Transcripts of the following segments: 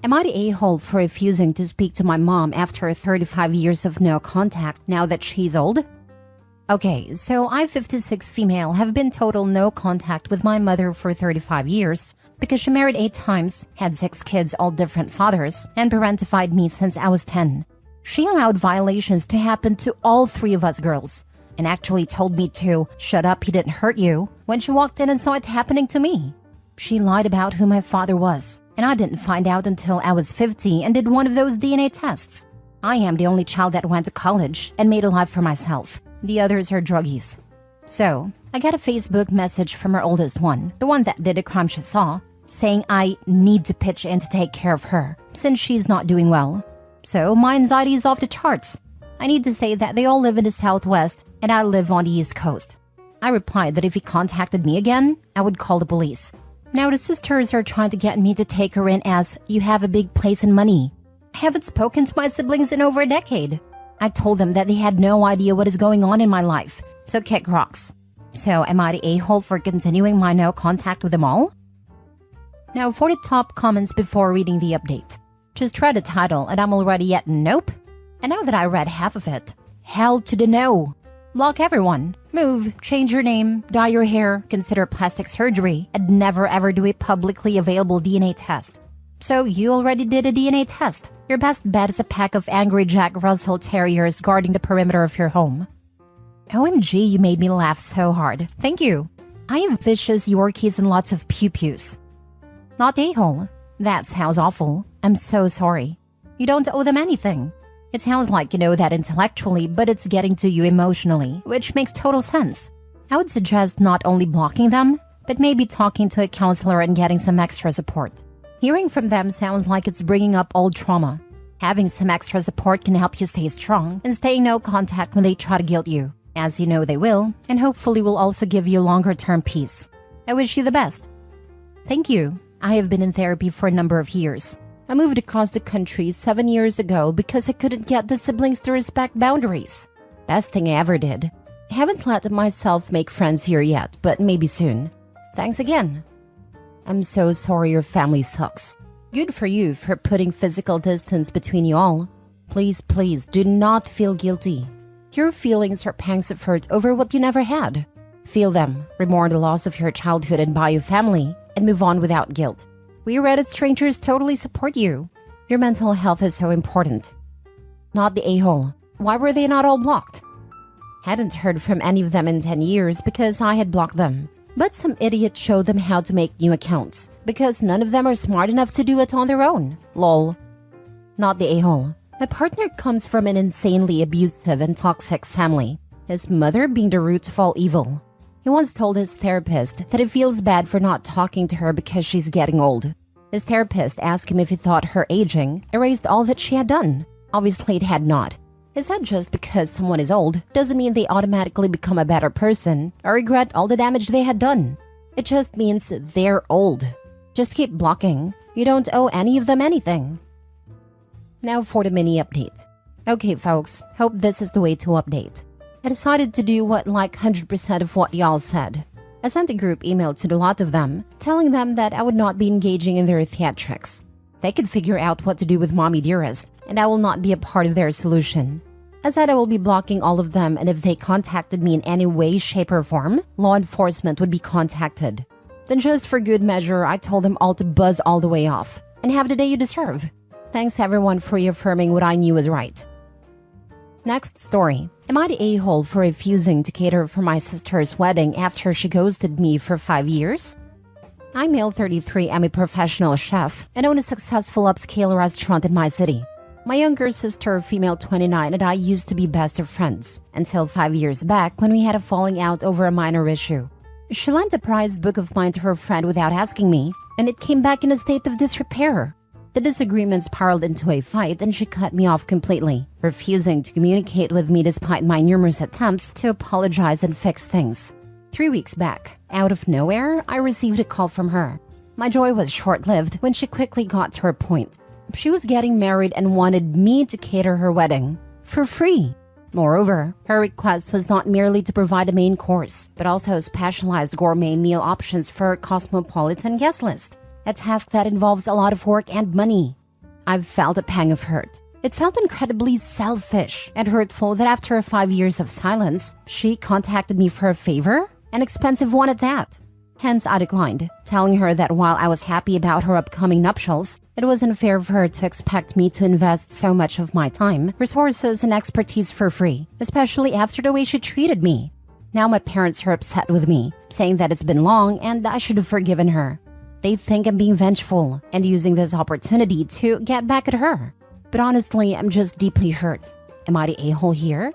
Am I the a-hole for refusing to speak to my mom after 35 years of no contact now that she's old? Okay, so I, 56 female, have been total no contact with my mother for 35 years because she married 8 times, had 6 kids, all different fathers, and parentified me since I was 10. She allowed violations to happen to all 3 of us girls, and actually told me to shut up, he didn't hurt you, when she walked in and saw it happening to me. She lied about who my father was, and I didn't find out until I was 50 and did one of those DNA tests. I am the only child that went to college and made a life for myself. The others are druggies. So, I got a Facebook message from her oldest one, the one that did a crime she saw, saying I need to pitch in to take care of her, since she's not doing well. So, my anxiety is off the charts. I need to say that they all live in the Southwest and I live on the East Coast. I replied that if he contacted me again, I would call the police. Now the sisters are trying to get me to take her in as you have a big place and money. I haven't spoken to my siblings in over a decade. I told them that they had no idea what is going on in my life, so kick rocks. So am I the a-hole for continuing my no contact with them all? Now for the top comments before reading the update. Just read the title and I'm already at nope. And now that I read half of it, hell to the no. Block everyone, move, change your name, dye your hair, consider plastic surgery, and never ever do a publicly available DNA test. So you already did a DNA test. Your best bet is a pack of angry Jack Russell Terriers guarding the perimeter of your home. OMG, you made me laugh so hard. Thank you. I have vicious Yorkies and lots of pew-pews. Not a-hole. That sounds awful. I'm so sorry. You don't owe them anything. It sounds like you know that intellectually, but it's getting to you emotionally, which makes total sense. I would suggest not only blocking them, but maybe talking to a counselor and getting some extra support. Hearing from them sounds like it's bringing up old trauma. Having some extra support can help you stay strong and stay in no contact when they try to guilt you, as you know they will, and hopefully will also give you longer-term peace. I wish you the best. Thank you. I have been in therapy for a number of years. I moved across the country 7 years ago because I couldn't get the siblings to respect boundaries. Best thing I ever did. I haven't let myself make friends here yet, but maybe soon. Thanks again. I'm so sorry your family sucks. Good for you for putting physical distance between you all. Please, please do not feel guilty. Your feelings are pangs of hurt over what you never had. Feel them, remember the loss of your childhood and bio family, and move on without guilt. We Reddit strangers totally support you. Your mental health is so important. Not the a-hole. Why were they not all blocked? Hadn't heard from any of them in 10 years because I had blocked them. But some idiot showed them how to make new accounts because none of them are smart enough to do it on their own. Lol. Not the a-hole. My partner comes from an insanely abusive and toxic family, his mother being the root of all evil. He once told his therapist that he feels bad for not talking to her because she's getting old. His therapist asked him if he thought her aging erased all that she had done. Obviously it had not. He said just because someone is old doesn't mean they automatically become a better person or regret all the damage they had done. It just means they're old. Just keep blocking. You don't owe any of them anything. Now for the mini update. Okay folks, hope this is the way to update. I decided to do what like 100% of what y'all said. I sent a group email to the lot of them, telling them that I would not be engaging in their theatrics. They could figure out what to do with Mommy Dearest, and I will not be a part of their solution. I said I will be blocking all of them, and if they contacted me in any way, shape, or form, law enforcement would be contacted. Then just for good measure, I told them all to buzz all the way off, and have the day you deserve. Thanks everyone for reaffirming what I knew was right. Next story. Am I the a-hole for refusing to cater for my sister's wedding after she ghosted me for 5 years? I'm male 33, I'm a professional chef, and own a successful upscale restaurant in my city. My younger sister, female 29, and I used to be best of friends, until 5 years back when we had a falling out over a minor issue. She lent a prized book of mine to her friend without asking me, and it came back in a state of disrepair. The disagreement spiraled into a fight and she cut me off completely, refusing to communicate with me despite my numerous attempts to apologize and fix things. 3 weeks back, out of nowhere, I received a call from her. My joy was short-lived when she quickly got to her point. She was getting married and wanted me to cater her wedding, for free. Moreover, her request was not merely to provide a main course, but also specialized gourmet meal options for her cosmopolitan guest list. A task that involves a lot of work and money. I've felt a pang of hurt. It felt incredibly selfish and hurtful that after 5 years of silence, she contacted me for a favor, an expensive one at that. Hence, I declined, telling her that while I was happy about her upcoming nuptials, it was unfair of her to expect me to invest so much of my time, resources, and expertise for free, especially after the way she treated me. Now my parents are upset with me, saying that it's been long and I should have forgiven her. They think I'm being vengeful and using this opportunity to get back at her. But honestly, I'm just deeply hurt. Am I the a-hole here?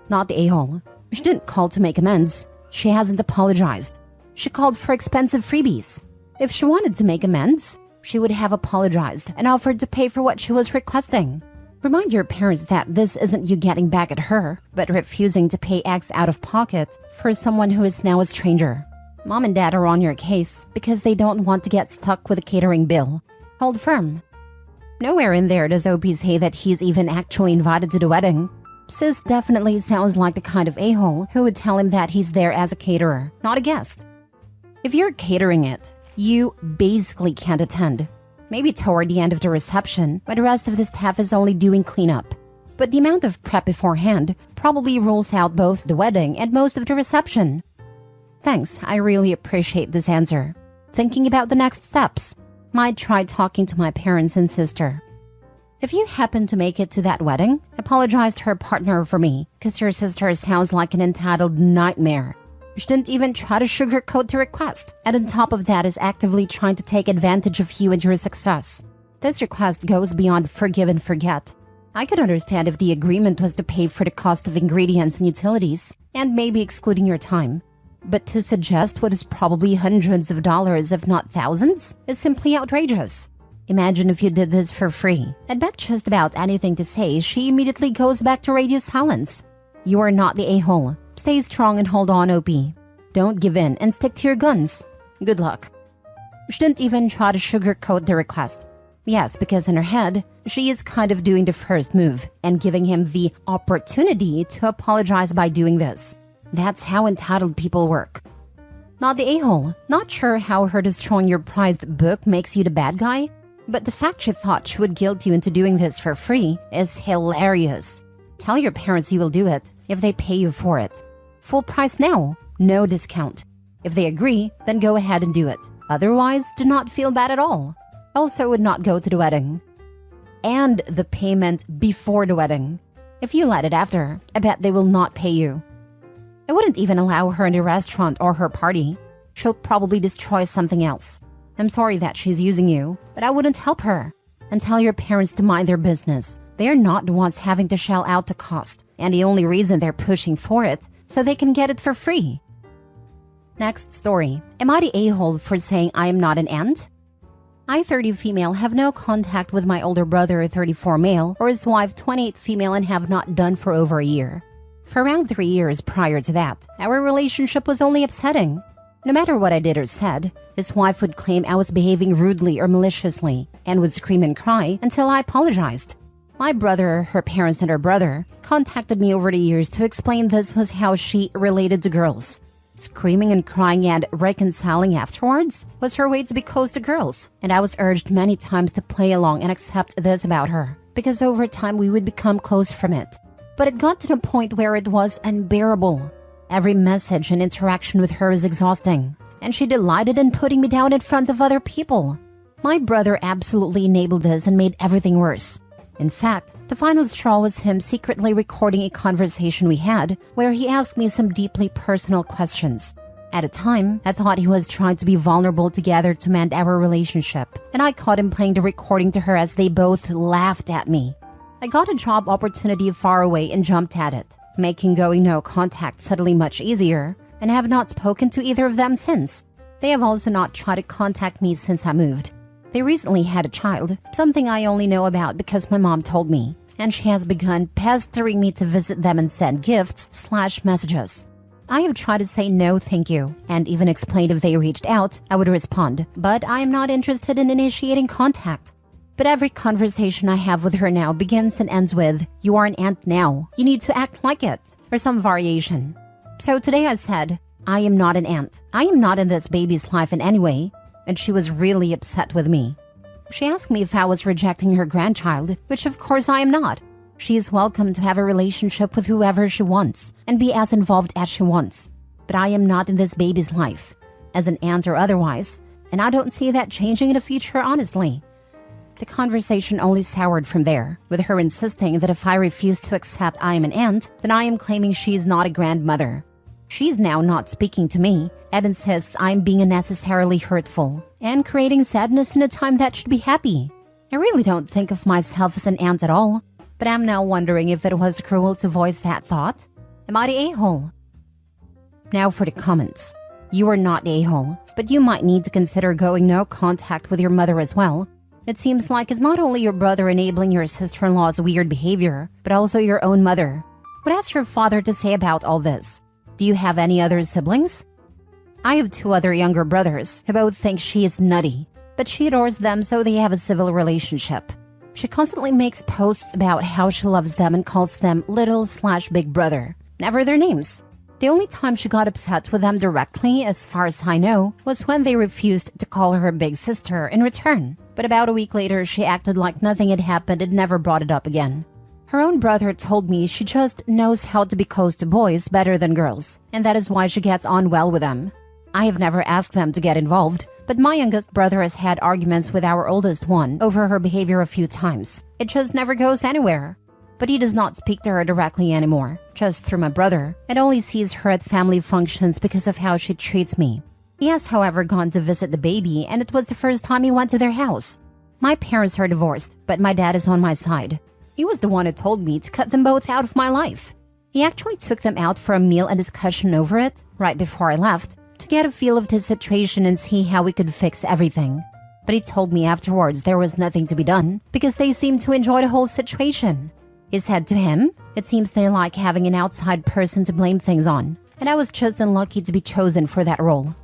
Not the a-hole. She didn't call to make amends. She hasn't apologized. She called for expensive freebies. If she wanted to make amends, she would have apologized and offered to pay for what she was requesting. Remind your parents that this isn't you getting back at her, but refusing to pay X out of pocket for someone who is now a stranger. Mom and Dad are on your case because they don't want to get stuck with a catering bill. Hold firm. Nowhere in there does OP say that he's even actually invited to the wedding. Sis definitely sounds like the kind of a-hole who would tell him that he's there as a caterer, not a guest. If you're catering it, you basically can't attend. Maybe toward the end of the reception, when the rest of the staff is only doing cleanup. But the amount of prep beforehand probably rules out both the wedding and most of the reception. Thanks, I really appreciate this answer. Thinking about the next steps. Might try talking to my parents and sister. If you happen to make it to that wedding, apologize to her partner for me, because your sister sounds like an entitled nightmare. She didn't even try to sugarcoat the request, and on top of that is actively trying to take advantage of you and your success. This request goes beyond forgive and forget. I could understand if the agreement was to pay for the cost of ingredients and utilities, and maybe excluding your time. But to suggest what is probably hundreds of dollars, if not thousands, is simply outrageous. Imagine if you did this for free. I'd bet just about anything to say, she immediately goes back to radio silence. You are not the a-hole. Stay strong and hold on, OP. Don't give in and stick to your guns. Good luck. She didn't even try to sugarcoat the request. Yes, because in her head, she is kind of doing the first move and giving him the opportunity to apologize by doing this. That's how entitled people work. Not the a-hole. Not sure how her destroying your prized book makes you the bad guy, but the fact she thought she would guilt you into doing this for free is hilarious. Tell your parents you will do it if they pay you for it. Full price now, no discount. If they agree, then go ahead and do it. Otherwise, do not feel bad at all. Also would not go to the wedding. And the payment before the wedding. If you let it after, I bet they will not pay you. I wouldn't even allow her in the restaurant or her party. She'll probably destroy something else. I'm sorry that she's using you, but I wouldn't help her. And tell your parents to mind their business. They're not the ones having to shell out the cost, and the only reason they're pushing for it, so they can get it for free. Next story. Am I the a-hole for saying I am not an ant? I, 30 female, have no contact with my older brother, 34 male, or his wife, 28 female, and have not done for over a year. For around 3 years prior to that, our relationship was only upsetting. No matter what I did or said, his wife would claim I was behaving rudely or maliciously, and would scream and cry until I apologized. My brother, her parents, and her brother contacted me over the years to explain this was how she related to girls. Screaming and crying and reconciling afterwards was her way to be close to girls, and I was urged many times to play along and accept this about her, because over time we would become close from it. But it got to the point where it was unbearable. Every message and interaction with her is exhausting, and she delighted in putting me down in front of other people. My brother absolutely enabled this and made everything worse. In fact, the final straw was him secretly recording a conversation we had where he asked me some deeply personal questions. At the time, I thought he was trying to be vulnerable together to mend our relationship, and I caught him playing the recording to her as they both laughed at me. I got a job opportunity far away and jumped at it, making going no contact suddenly much easier, and have not spoken to either of them since. They have also not tried to contact me since I moved. They recently had a child, something I only know about because my mom told me, and she has begun pestering me to visit them and send gifts/messages. I have tried to say no thank you, and even explained if they reached out, I would respond, but I am not interested in initiating contact. But every conversation I have with her now begins and ends with, "You are an ant now. You need to act like it," or some variation. So today I said, I am not an ant. I am not in this baby's life in any way, and she was really upset with me. She asked me if I was rejecting her grandchild, which of course I am not. She is welcome to have a relationship with whoever she wants and be as involved as she wants. But I am not in this baby's life, as an aunt or otherwise, and I don't see that changing in the future, honestly. The conversation only soured from there, with her insisting that if I refuse to accept I am an aunt, then I am claiming she is not a grandmother. She's now not speaking to me and insists I'm being unnecessarily hurtful and creating sadness in a time that should be happy. I really don't think of myself as an aunt at all, but I'm now wondering if it was cruel to voice that thought. Am I the a-hole? Now for the comments. You are not the a-hole, but you might need to consider going no contact with your mother as well. It seems like it's not only your brother enabling your sister-in-law's weird behavior, but also your own mother. What has your father to say about all this? Do you have any other siblings? I have 2 other younger brothers who both think she is nutty, but she adores them, so they have a civil relationship. She constantly makes posts about how she loves them and calls them little/big brother, never their names. The only time she got upset with them directly, as far as I know, was when they refused to call her big sister in return. But about a week later, she acted like nothing had happened and never brought it up again. Her own brother told me she just knows how to be close to boys better than girls, and that is why she gets on well with them. I have never asked them to get involved, but my youngest brother has had arguments with our oldest one over her behavior a few times. It just never goes anywhere. But he does not speak to her directly anymore, just through my brother, and only sees her at family functions because of how she treats me. He has, however, gone to visit the baby, and it was the first time he went to their house. My parents are divorced, but my dad is on my side. He was the one who told me to cut them both out of my life. He actually took them out for a meal and discussion over it, right before I left, to get a feel of the situation and see how we could fix everything. But he told me afterwards there was nothing to be done, because they seemed to enjoy the whole situation. He said to him, it seems they like having an outside person to blame things on, and I was just unlucky to be chosen for that role.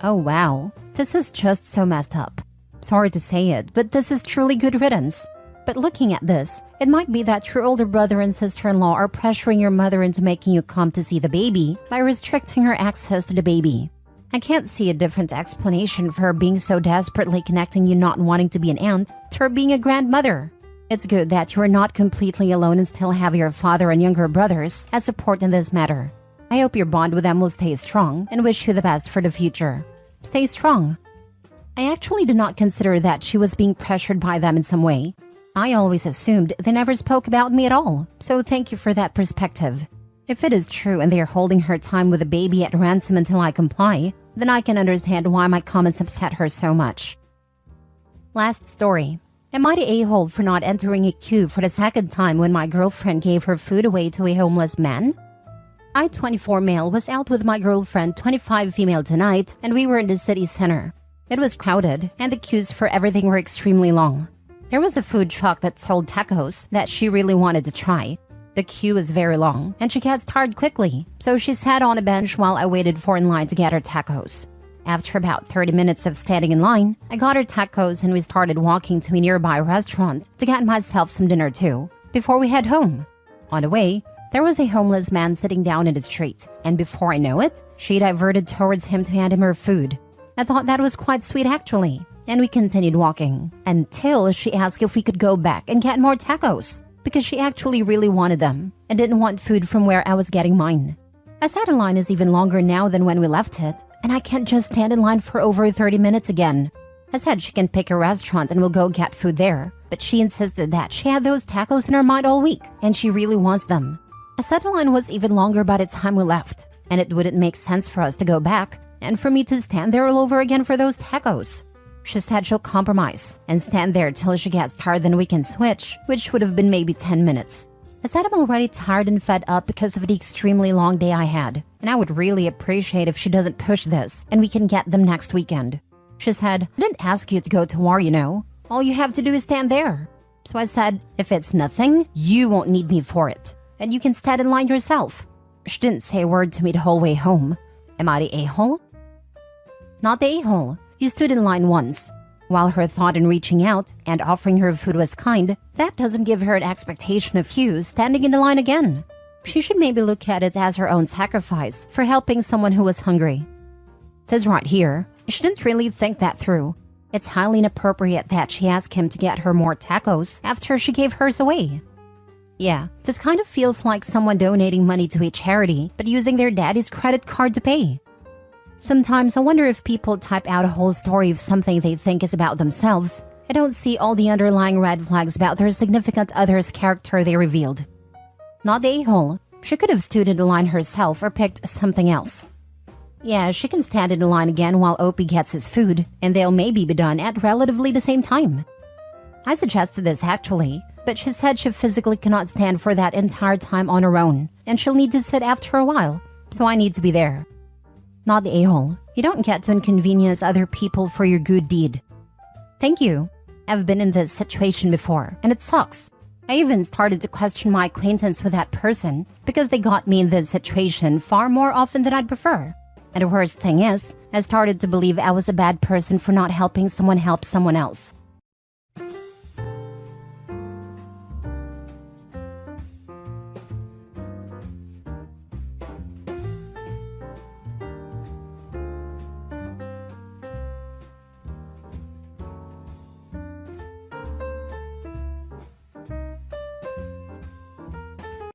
Oh wow, this is just so messed up. Sorry to say it, but this is truly good riddance. But looking at this, it might be that your older brother and sister-in-law are pressuring your mother into making you come to see the baby by restricting her access to the baby. I can't see a different explanation for her being so desperately connecting you not wanting to be an aunt to her being a grandmother. It's good that you are not completely alone and still have your father and younger brothers as support in this matter. I hope your bond with them will stay strong and wish you the best for the future. Stay strong. I actually did not consider that she was being pressured by them in some way. I always assumed they never spoke about me at all, so thank you for that perspective. If it is true and they are holding her time with the baby at ransom until I comply, then I can understand why my comments upset her so much. Last story. Am I the a-hole for not entering a queue for the 2nd time when my girlfriend gave her food away to a homeless man? I, 24 male, was out with my girlfriend, 25 female tonight, and we were in the city center. It was crowded, and the queues for everything were extremely long. There was a food truck that sold tacos that she really wanted to try. The queue is very long, and she gets tired quickly, so she sat on a bench while I waited for in line to get her tacos. After about 30 minutes of standing in line, I got her tacos and we started walking to a nearby restaurant to get myself some dinner too, before we head home. On the way, there was a homeless man sitting down in the street, and before I know it, she diverted towards him to hand him her food. I thought that was quite sweet actually, and we continued walking, until she asked if we could go back and get more tacos, because she actually really wanted them, and didn't want food from where I was getting mine. I said the line is even longer now than when we left it, and I can't just stand in line for over 30 minutes again. I said she can pick a restaurant and we'll go get food there, but she insisted that she had those tacos in her mind all week, and she really wants them. I said the line was even longer by the time we left, and it wouldn't make sense for us to go back, and for me to stand there all over again for those tacos. She said she'll compromise and stand there till she gets tired, then we can switch, which would have been maybe 10 minutes. I said I'm already tired and fed up because of the extremely long day I had, and I would really appreciate if she doesn't push this and we can get them next weekend. She said, I didn't ask you to go to war, you know. All you have to do is stand there. So I said, if it's nothing, you won't need me for it, and you can stand in line yourself. She didn't say a word to me the whole way home. Am I the a-hole? Not the a-hole. You stood in line once. While her thought in reaching out and offering her food was kind, that doesn't give her an expectation of you standing in the line again. She should maybe look at it as her own sacrifice for helping someone who was hungry. This right here, she didn't really think that through. It's highly inappropriate that she asked him to get her more tacos after she gave hers away. Yeah, this kind of feels like someone donating money to a charity, but using their daddy's credit card to pay. Sometimes I wonder if people type out a whole story of something they think is about themselves. I don't see all the underlying red flags about their significant other's character they revealed. Not the a-hole. She could have stood in the line herself or picked something else. Yeah, she can stand in the line again while Opie gets his food, and they'll maybe be done at relatively the same time. I suggested this actually, but she said she physically cannot stand for that entire time on her own, and she'll need to sit after a while, so I need to be there. Not the a-hole. You don't get to inconvenience other people for your good deed. Thank you. I've been in this situation before, and it sucks. I even started to question my acquaintance with that person because they got me in this situation far more often than I'd prefer. And the worst thing is, I started to believe I was a bad person for not helping someone help someone else.